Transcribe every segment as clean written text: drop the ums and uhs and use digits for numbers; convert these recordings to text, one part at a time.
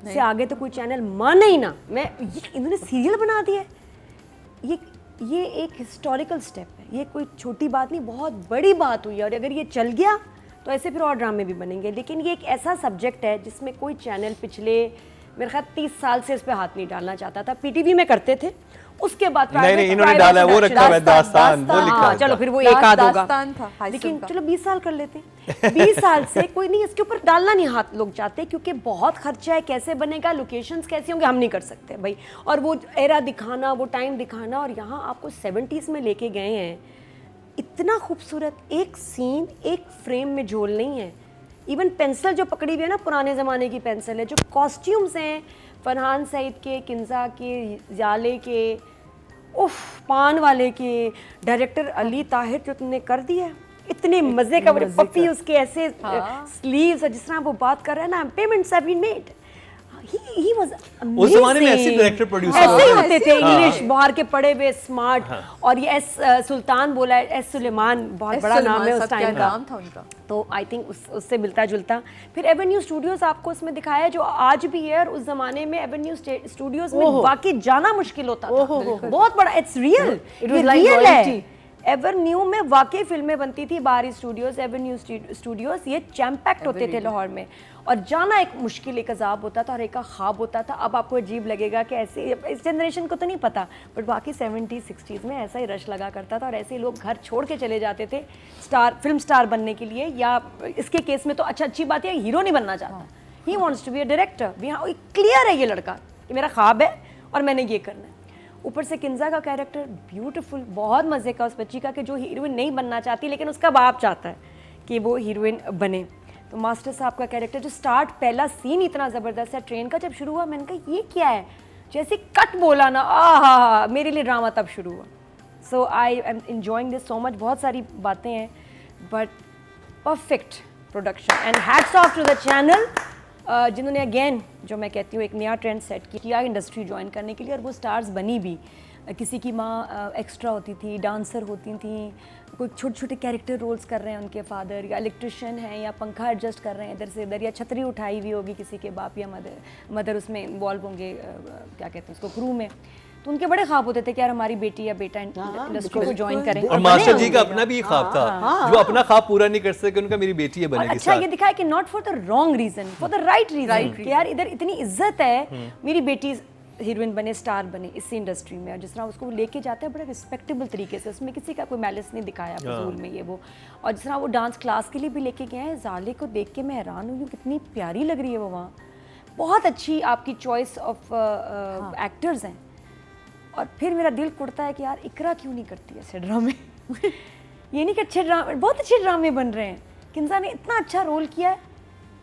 से आगे तो कोई चैनल माने ही ना। मैं इन्होंने सीरियल बना दिया है, ये एक हिस्टोरिकल स्टेप है, ये कोई छोटी बात नहीं, बहुत बड़ी बात हुई है। और अगर ये चल गया तो ऐसे फिर और ड्रामे भी बनेंगे। लेकिन ये एक ऐसा सब्जेक्ट है जिसमें कोई चैनल पिछले मेरे ख्याल 30 साल से इस पे हाथ नहीं डालना चाहता था। पीटीवी में करते थे, उसके बाद नहीं इन्होंने डाला, वो रखा हुआ है दास्तान, वो लिखा है। चलो फिर वो एक आध होगा, था, लेकिन चलो 20 साल कर लेते हैं। 20 साल से कोई नहीं, इसके ऊपर डालना नहीं हाथ लोग चाहते, क्योंकि बहुत खर्चा है, कैसे बनेगा, लोकेशंस कैसे होंगे, हम नहीं कर सकते भाई। और वो एरा दिखाना, वो टाइम दिखाना, और यहाँ आपको 70s में लेके गए हैं। इतना खूबसूरत एक सीन, एक फ्रेम में झोल नहीं है। इवन पेंसिल जो पकड़ी हुई है ना, पुराने ज़माने की पेंसिल है। जो कॉस्ट्यूम्स हैं फरहान सईद के, किंजा के, जाले के, उफ, पान वाले के, डायरेक्टर अली ताहिर जो तुमने कर दिया है, इतने मजे का। पप्पी उसके ऐसे स्लीव्स, जिस तरह वो बात कर रहा है ना, payments have been made. He was amazing. उस जमाने में ऐसे डायरेक्टर प्रोड्यूसर ऐसे ही होते थे, इंग्लिश बाहर के पढ़े हुए, स्मार्ट। और ये एस सुल्तान बोला है, एस सुलेमान, बहुत बड़ा नाम है उस टाइम का, नाम था उनका। तो आई थिंक उससे मिलता जुलता। फिर एवेन्यू स्टूडियोज आपको उसमें दिखाया जो आज भी है, और उस जमाने में एवेन्यू स्टूडियोज में वाकई जाना मुश्किल होता था। बहुत बड़ा, इट्स रियल, रियल है। एवेन्यू में वाकई फिल्में बनती थी, बारी स्टूडियोज, एवेन्यू स्टूडियोज, ये चैम्पैक्ट होते थे लाहौर में, और जाना एक मुश्किल, एक अजाब होता था और एक ख्वाब होता था। अब आपको अजीब लगेगा कि ऐसे, इस जनरेशन को तो नहीं पता, बट बाकी 70s 60s में ऐसा ही रश लगा करता था, और ऐसे ही लोग घर छोड़ के चले जाते थे फिल्म स्टार बनने के लिए। या इसके केस में तो अच्छी बात है, हीरो नहीं बनना चाहता, he wants to be a director. Clear है ये लड़का कि मेरा ख्वाब है और मैंने ये करना है। ऊपर से किंजा का कैरेक्टर ब्यूटीफुल, बहुत मज़े का उस बच्ची का, कि जो हीरोइन नहीं बनना चाहती लेकिन उसका बाप चाहता है कि वो हीरोइन बने। तो मास्टर साहब का कैरेक्टर, जो स्टार्ट पहला सीन इतना ज़बरदस्त है ट्रेन का, जब शुरू हुआ मैंने कहा ये क्या है, जैसे कट बोला ना, आहा, मेरे लिए ड्रामा तब शुरू हुआ। So I am enjoying this so much. बहुत सारी बातें हैं, but perfect production, and hats off to the channel जिन्होंने अगेन, जो मैं कहती हूँ, एक नया ट्रेंड सेट किया इंडस्ट्री ज्वाइन करने के लिए, और वो स्टार्स बनी भी। किसी की माँ एक्स्ट्रा होती थी, डांसर होती थी, कोई छोटे छोटे कैरेक्टर रोल्स कर रहे हैं उनके फादर, या इलेक्ट्रिशियन हैं, या पंखा एडजस्ट कर रहे हैं इधर से इधर, या छतरी उठाई हुई होगी किसी के बाप या मदर उसमें इन्वॉल्व होंगे, क्या कहते हैं उसको, क्रू में। तो उनके बड़े ख्वाब होते थे कि यार हमारी बेटी या बेटा इंडस्ट्री को ज्वाइन करें। और मास्टर जी का अपना भी ख्वाब था, जो अपना ख्वाब पूरा नहीं कर सके, उनका मेरी बेटी है बनेगी। अच्छा ये दिखाया कि not for the wrong reason, for the right reason, कि यार इधर इतनी इज्जत है, मेरी बेटी हीरोइन बने, स्टार बने इसी इंडस्ट्री में। और जिस तरह उसको लेके जाते हैं बड़े रिस्पेक्टेबल तरीके से, उसमें किसी का कोई मैलिस नहीं दिखाया फजूल में ये वो। और जिस तरह वो डांस क्लास के लिए भी लेके गए हैं, जाले को देख के मैं हैरान हुई हूँ, कितनी प्यारी लग रही है वो वहाँ। बहुत अच्छी आपकी चॉइस ऑफ एक्टर्स हैं। और फिर मेरा दिल कुड़ता है कि यार इकरा क्यों नहीं करती ऐसे ड्रामे। ये नहीं कि अच्छे ड्रामे, बहुत अच्छे ड्रामे बन रहे हैं। किंजा ने इतना अच्छा रोल किया है,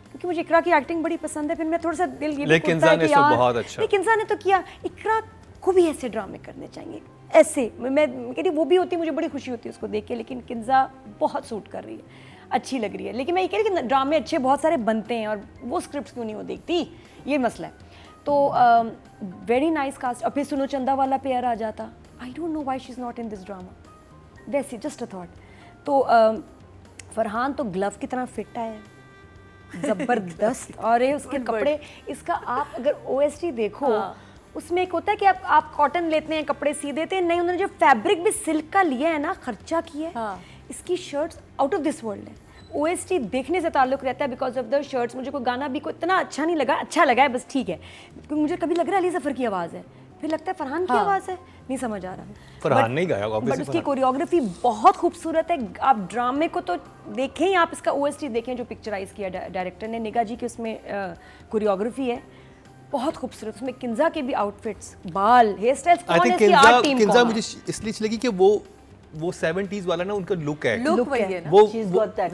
क्योंकि मुझे इकरा की एक्टिंग बड़ी पसंद है। फिर मैं थोड़ा सा दिल ये भी कुड़ता है कि यार बहुत अच्छा, किंजा ने तो किया, इकरा को भी ऐसे ड्रामे करने चाहिए। ऐसे मैं कह रही वो भी होती, मुझे बड़ी खुशी होती है उसको देख के, लेकिन किंजा बहुत सूट कर रही है, अच्छी लग रही है। लेकिन मैं ये कह रही कि ड्रामे अच्छे बहुत सारे बनते हैं, और वो स्क्रिप्ट क्यों नहीं वो देखती, ये मसला है। तो वेरी नाइस कास्ट। और फिर सुनो चंदा वाला पेयर आ जाता, I don't know why she is not in this drama, वैसे जस्ट अ थॉट। तो फरहान तो ग्लव की तरह फिट आया, जबरदस्त। और ये उसके कपड़े, इसका आप अगर OST देखो, उसमें एक होता है कि आप कॉटन लेते हैं, कपड़े सी देते हैं, नहीं, उन्होंने जो फैब्रिक भी सिल्क का लिया है ना, खर्चा किया है। इसकी shirts out of this world है। OST देखने से ताल्लुक रहता है बिकॉज ऑफ द शर्ट्स। मुझे कोई गाना भी कोई इतना अच्छा नहीं लगा, अच्छा लगा है बस, ठीक है, क्योंकि मुझे कभी लग रहा है अली जफर की आवाज़ है, फिर लगता है फरहान की आवाज़ है, नहीं समझ आ रहा। फरहान नहीं गाया, बट उसकी कोरियोग्राफी बहुत खूबसूरत है। आप ड्रामे को तो देखें ही, आप इसका OST देखें जो पिक्चराइज किया डायरेक्टर ने, निगाह जी की उसमें कोरियोग्राफी है बहुत खूबसूरत। उसमें किंजा के भी आउटफिट्स, बाल, हेयर स्टाइल्स, कौन है इसकी आर्ट टीम? किंजा मुझे इसलिए अच्छी लगी कि वो 70s वाला ना उनका लुक है, लुक वही है ना, वो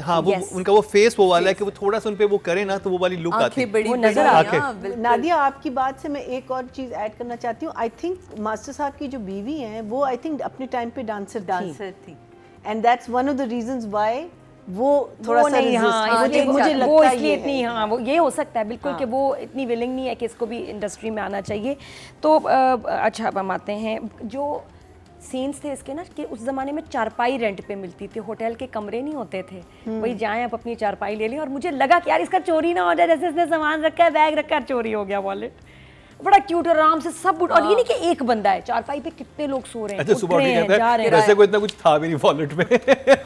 हाँ, वो उनका वो फेस वो वाला है कि वो थोड़ा सा उन पे वो करे ना तो वो वाली लुक आती है, बड़ी नजर आती है। नादिया, आपकी बात से मैं एक और चीज़ ऐड करना चाहती हूँ। आई थिंक मास्टर साहब की जो बीवी हैं वो आई थिंक अपने टाइम पे डांसर थी, and that's one of the reasons why वो थोड़ा सा नहीं, हाँ, मुझे लगता वो है इसलिए इतनी, हाँ, वो ये हो सकता है बिल्कुल कि वो इतनी विलिंग नहीं है कि इसको भी इंडस्ट्री में आना चाहिए। तो अच्छा अब हम आते हैं जो सीन्स थे इसके ना कि उस ज़माने में चारपाई रेंट पे मिलती थी, होटल के कमरे नहीं होते थे, वही जाएं आप अपनी चारपाई ले लें। और मुझे लगा कि यार इसका चोरी ना हो जाए, जैसे इसने सामान रखा है, बैग रखा है, चोरी हो गया वॉलेट। बड़ा क्यूट और आराम से सब और ये नहीं कि एक बंदा है, चारपाई पे कितने लोग सो रहे हैं, अच्छा उठ सुबह रहे हैं, कहता जा है रहे हैं। वैसे कोई इतना कुछ था भी नहीं वॉलेट में।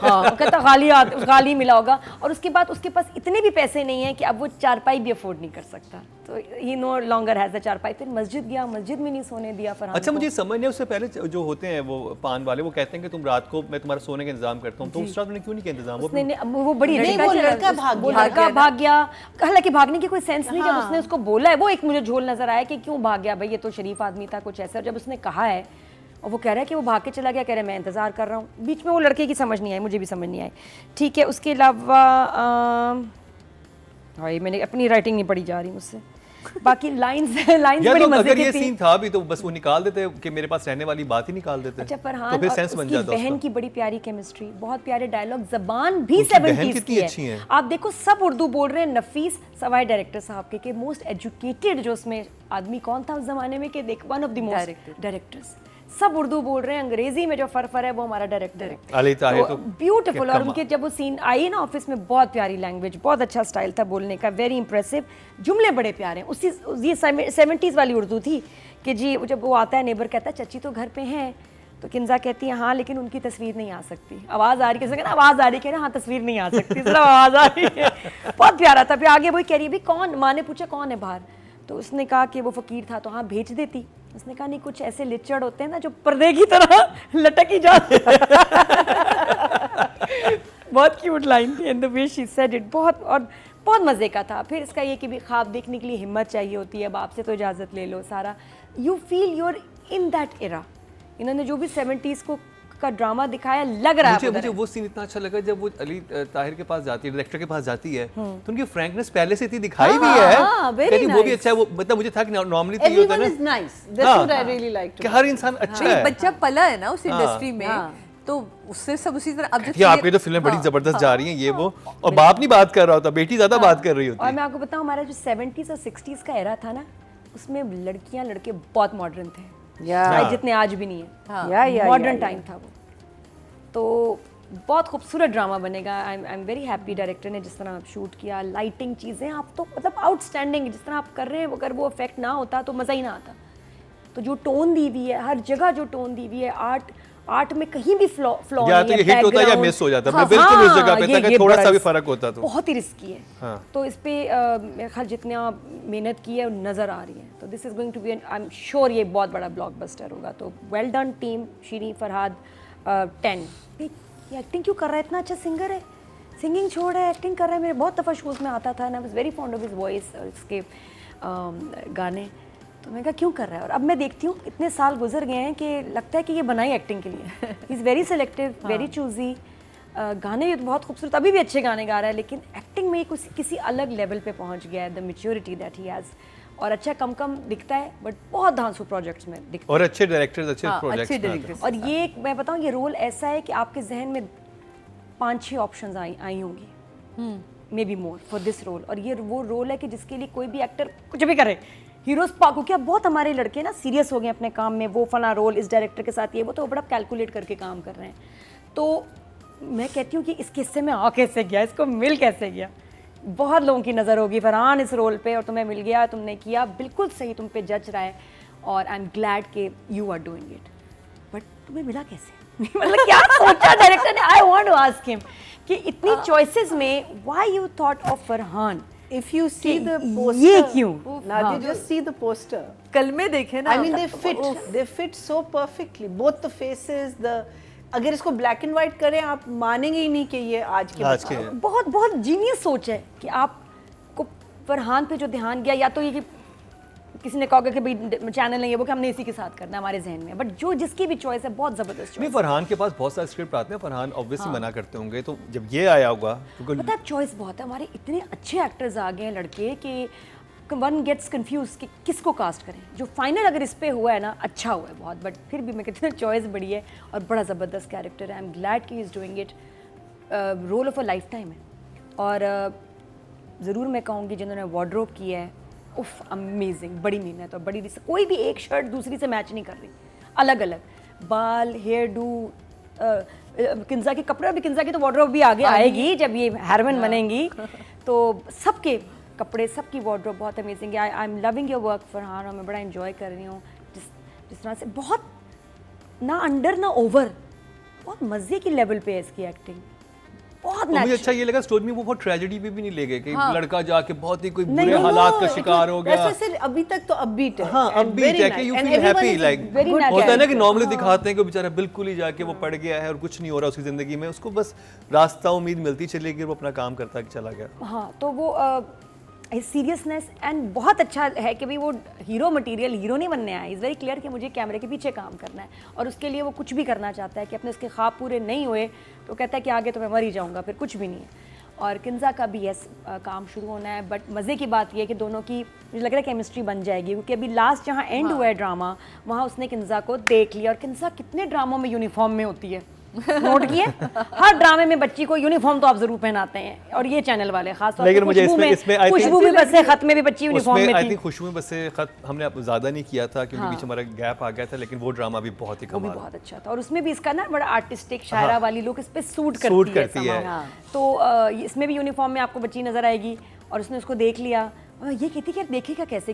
हाँ, वो कहता खाली मिला होगा। और उसके बाद उसके पास इतने भी पैसे नहीं है कि अब वो चारपाई भी अफोर्ड नहीं कर सकता, तो ही नो लॉन्गर हैज अ चारपाई। फिर मस्जिद गया, मस्जिद में नहीं सोने दिया फरहान अच्छा को। मुझे समझ नहीं, उससे पहले जो होते हैं वो पान वाले, वो कहते हैं कि तुम रात को मैं तुम्हारा सोने का इंतजाम करता हूँ, तो उस रात मैंने क्यों नहीं किया इंतजाम? उसने वो बड़ी नहीं, वो लड़का भाग गया। हालांकि भागने की कोई सेंस नहीं, जब उसने उसको बोला है, वो एक मुझे झोल नजर आया कि क्यों भाग गया भाई, ये तो शरीफ आदमी था कुछ ऐसा। और जब उसने कहा है और वो कह रहा है कि वो भाग के चला गया, कह रहा है मैं इंतजार कर रहा हूँ, बीच में वो लड़के की समझ नहीं आई, मुझे भी समझ नहीं आई। ठीक है, उसके अलावा भाई मैंने अपनी राइटिंग नहीं पढ़ी जा रही मुझसे, बाकी लाइंस बड़ी मजे अगर की ये थी। सीन था भी तो बस वो निकाल देते कि मेरे पास रहने वाली बात ही निकाल देते, अच्छा, तो फरहान फिर और सेंस बन उसकी जाता बहन उसका। की बड़ी प्यारी केमिस्ट्री, बहुत प्यारे डायलॉग, जबान भी उसकी बहन 70s कितनी की अच्छी है। आप देखो सब उर्दू बोल रहे हैं, नफीस सवाई डायरेक्टर साहब के मोस्ट एजुकेटेड जो उसमें आदमी कौन था उस जमाने में, कि देख one of the most directors, सब उर्दू बोल रहे हैं, अंग्रेजी में जो फरफर है वो हमारा डायरेक्टर है। अली ताहिर तो ब्यूटीफुल। और उनके जब वो सीन आई ना ऑफिस में, बहुत प्यारी लैंग्वेज, बहुत अच्छा स्टाइल था बोलने का, वेरी इंप्रेसिव, जुमले बड़े प्यारे हैं। उसी ये 70s वाली उर्दू थी कि जी जब वो आता है, नेबर कहता है चची तो घर पे हैं, तो किंजा कहती है हाँ लेकिन उनकी तस्वीर नहीं आ सकती, आवाज़ आ रही, किसी कहना आवाज़ आ रही, कह रहे हाँ तस्वीर नहीं आ सकती, सिर्फ आवाज़ आ रही है। बहुत प्यारा था। फिर आगे वही कह रही है भाई कौन, माँ ने पूछा कौन है बाहर, तो उसने कहा कि वो फ़कीर था, तो हाँ भेज देती। उसने कहा नहीं, कुछ ऐसे लिचड़ होते हैं ना जो पर्दे की तरह लटक ही जाते। बहुत क्यूट लाइन थी, and the way she said it, बहुत मज़े का था। फिर इसका ये कि भी ख्वाब देखने के लिए हिम्मत चाहिए होती है, अब आपसे तो इजाज़त ले लो सारा, you feel you're in that era. इन्होंने जो भी 70s का ड्रामा दिखाया, लग रहा है मुझे वो सीन इतना अच्छा लगा जब वो अली ताहिर के पास जाती है, डायरेक्टर के पास जाती है, तो उनकी फ्रैंकनेस पहले से इतनी दिखाई भी है। very वो भी अच्छा है, वो मतलब मुझे था कि नॉर्मली तो ये होता है Everyone is nice. That's what I really liked. कि हर इंसान अच्छा है। बच्चा पला है ना उस इंडस्ट्री में, तो उससे सब उसी तरह। अब ये आपकी तो फिल्में बड़ी जबरदस्त जा रही हैं, ये वो, और बाप नहीं बात कर रहा होता, बेटी ज्यादा बात कर रही होती और है। मैं आपको बताऊं, हमारा जो 70s और 60s का एरा था ना, उसमें लड़कियां लड़के बहुत मॉडर्न थे, चाहे जितने आज भी नहीं है, मॉडर्न टाइम था वो। तो बहुत खूबसूरत ड्रामा बनेगा। I am very happy director ने जिस तरह शूट किया, लाइटिंग चीज़ें आप तो मतलब आउटस्टैंडिंग, जिस तरह आप कर रहे हैं, अगर वो इफेक्ट ना होता तो मज़ा ही ना आता। तो जो टोन दी हुई है, हर जगह जो टोन दी हुई है, आर्ट में कहीं भी फ्लॉ या तो ये हिट होता है या मिस हो जाता है, बिल्कुल उस जगह पे था कि थोड़ा सा भी फर्क होता तो बहुत ही रिस्की है। हाँ। तो इस पे मेरे ख्याल जितना मेहनत की है नज़र आ रही है, तो this is going to be, I am sure ये बहुत बड़ा ब्लॉकबस्टर होगा। तो well done team, Shiri, Farhad, 10। ये एक्टिंग क्यों कर रहा है, इतना अच्छा सिंगर है, सिंगिंग छोड़ है एक्टिंग कर रहा है। मेरे बहुत दफ़ा शोज़ में आता था and I was very fond of his voice और इसके गाने, तो मैं कहा क्यों कर रहा है। और अब मैं देखती हूँ इतने साल गुजर गए हैं कि लगता है कि ये बनाई एक्टिंग के लिए। He is very selective, very choosy, गाने भी बहुत खूबसूरत, अभी भी अच्छे गाने गा रहा है, लेकिन एक्टिंग में किसी अलग लेवल पे पहुँच गया है, the maturity that he has. और अच्छा कम दिखता है, बट बहुत धांसू प्रोजेक्ट्स में दिखता है, और अच्छे डायरेक्टर्स, अच्छे प्रोजेक्ट्स। और ये मैं बताऊँ, ये रोल ऐसा है कि आपके जहन में 5-6 ऑप्शंस आई होंगी, may be more for this role. और ये वो रोल है कि जिसके लिए कोई भी एक्टर कुछ भी करे, हीरोज पाको क्या, बहुत हमारे लड़के ना सीरियस हो गए अपने काम में, वो फला रोल इस डायरेक्टर के साथ ये वो, तो बड़ा कैलकुलेट करके काम कर रहे हैं। तो मैं कहती हूँ कि इस किस्से में आ कैसे गया, इसको मिल कैसे गया। बहुत लोगों की नज़र होगी फरहान इस रोल पे, और तुम्हें मिल गया, तुमने किया बिल्कुल सही, तुम पे जज रहा है, और आई एम ग्लैड कि you are doing it. But तुम्हें मिला कैसे? मतलब क्या सोचा डायरेक्टर ने? I want to ask him कि इतनी चॉइसेस में why you thought of Farhan? If you see the poster, ये क्यों? Nadia, just see the poster. कल में देखे ना, I mean, they fit so perfectly. Both the faces, अगर इसको ब्लैक एंड व्हाइट करें आप मानेंगे ही नहीं कि ये आज के बहुत जीनियस सोच है कि आपको फरहान पे जो ध्यान गया, या तो ये कि किसी ने कहा कि भाई चैनल नहीं है वो कि हमने इसी के साथ करना है हमारे जहन में, बट जो जिसकी भी चॉइस है बहुत जबरदस्त नहीं, फरहान के पास बहुत सारे स्क्रिप्ट आते हैं, फरहान ऑब्वियसली मना करते होंगे, तो जब ये आया होगा तो पता है चॉइस बहुत है, हमारे इतने अच्छे एक्टर्स आ गए हैं लड़के कि वन गेट्स कंफ्यूज कि किसको कास्ट करें। जो फाइनल अगर इस पे हुआ है ना, अच्छा हुआ है बहुत, बट फिर भी मैं कहती हूँ चॉइस बड़ी है और बड़ा ज़बरदस्त कैरेक्टर है। आई एम ग्लैड कि is doing it, role of a lifetime है। और ज़रूर मैं कहूँगी जिन्होंने वार्डरोब किया है, उफ अमेजिंग, बड़ी मेहनत और बड़ी कोई भी एक शर्ट दूसरी से मैच नहीं कर रही, अलग अलग। बाल, हेयर डू, किंजा के कपड़े, अभी किंजा की तो वार्डरोब भी आगे आएगी जब ये हेरोइन बनेंगी, तो सबके कपड़े, सबकी वार्डरोब बहुत अमेजिंग है। I am loving your work Farhan, और मैं बड़ा एंजॉय कर रही हूँ जिस तरह से, बहुत ना अंडर ना ओवर, बहुत मजे की लेवल पे है इसकी एक्टिंग, बहुत मुझे natural। अच्छा ये लगा स्टोरी में वो बहुत ट्रेजेडी पे भी नहीं ले गए कि लड़का जाके बहुत ही कोई बुरे हालात का शिकार हो गया। ऐसे अभी तक तो अपबीट है। हाँ, अपबीट है कि you feel happy, like होता है ना कि नॉर्मली दिखाते हैं कि बेचारा बिल्कुल ही जाके वो पड़ गया है और कुछ नहीं हो रहा उसकी जिंदगी में, उसको बस रास्ता उम्मीद मिलती चलेगी, वो अपना काम करता चला गया। हाँ, तो वो सीरियसनेस एंड बहुत अच्छा है कि भाई वो हीरो मटेरियल, हीरो नहीं बनने आया, इज़ वेरी क्लियर कि मुझे कैमरे के पीछे काम करना है, और उसके लिए वो कुछ भी करना चाहता है कि अपने उसके ख्वाब पूरे नहीं हुए तो कहता है कि आगे तो मैं मर ही जाऊँगा, फिर कुछ भी नहीं है। और किंजा का भी यस काम शुरू होना है, बट मज़े की बात ये है कि दोनों की मुझे लग रहा है केमिस्ट्री बन जाएगी, क्योंकि अभी लास्ट जहाँ एंड हुआ है ड्रामा, वहाँ उसने किंजा को देख लिया, और किंजा कितने ड्रामों में यूनिफॉर्म में होती है, नोट किए? हर ड्रामे में बच्ची को यूनिफॉर्म तो आप जरूर पहनाते हैं, और ये चैनल वाले खास तौर लेकिन पे मुझे इसमें खुशबू भी बस से खत में भी बच्ची यूनिफॉर्म में थी। खुशबू में बस से खत हमने अब ज्यादा नहीं किया था क्योंकि बीच हमारा गैप आ गया था, लेकिन वो ड्रामा भी बहुत ही वो भी कमाल बहुत अच्छा था, और उसमें भी इसका ना बड़ा आर्टिस्टिक शायरा वाली लुक इस पे सूट करती है somehow। तो इसमें भी यूनिफॉर्म में आपको बच्ची नजर आएगी, और उसने उसको देख लिया, ये कहती कि यार देखेगा कैसे,